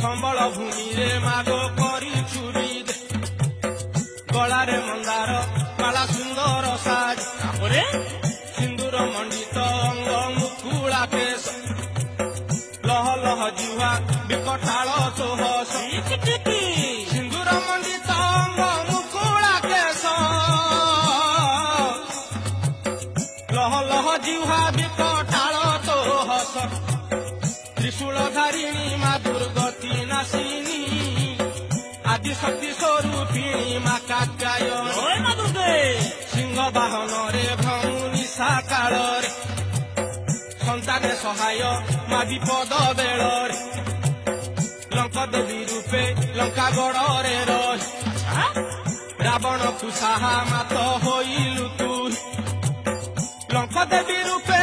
ସମ୍ବଳ ଭୂମିରେ ମାଗ କରି ଚୁରି ଗଳାରେ ମନ୍ଦାର ମାଳା ସୁନ୍ଦର ସାଜ ତାପରେ ସିନ୍ଦୁର ମଣ୍ଡିତ ଅଙ୍ଗ ମୁକୁଳା କେଶ ଲହ ଲହ ଜିହ୍ୱା ବିକଟାଳ ସୋହସ ସିନ୍ଦୁର ମଣ୍ଡିତ ଅଙ୍ଗ ମୁକୁଳା କେଶ ଲହ ଲହ ଜିହ୍ୱା ବିକଟାଳ ସୋହସ ତ୍ରିଶୂଳ ଧାରିଣୀ ମା ଦୁର୍ଗତି ନାସିନୀ ଆଦି ଶକ୍ତି ସ୍ୱରୂପିଣୀ ମା କାତ୍ୟାୟନୀ ସିଂହ ବାହନରେ ଭ୍ରମୁନି ସାକାଳରେ ସନ୍ତାନେ ସହାୟ ମା ବିପଦ ବେଳରେ ଲଙ୍କ ଦେବୀ ରୂପେ ଲଙ୍କା ଗଡ଼ରେ ରହି ରାବଣକୁ ସାହା ମାତ ହୋଇଲୁ ତୁ ଲଙ୍କ ଦେବୀ ରୂପେ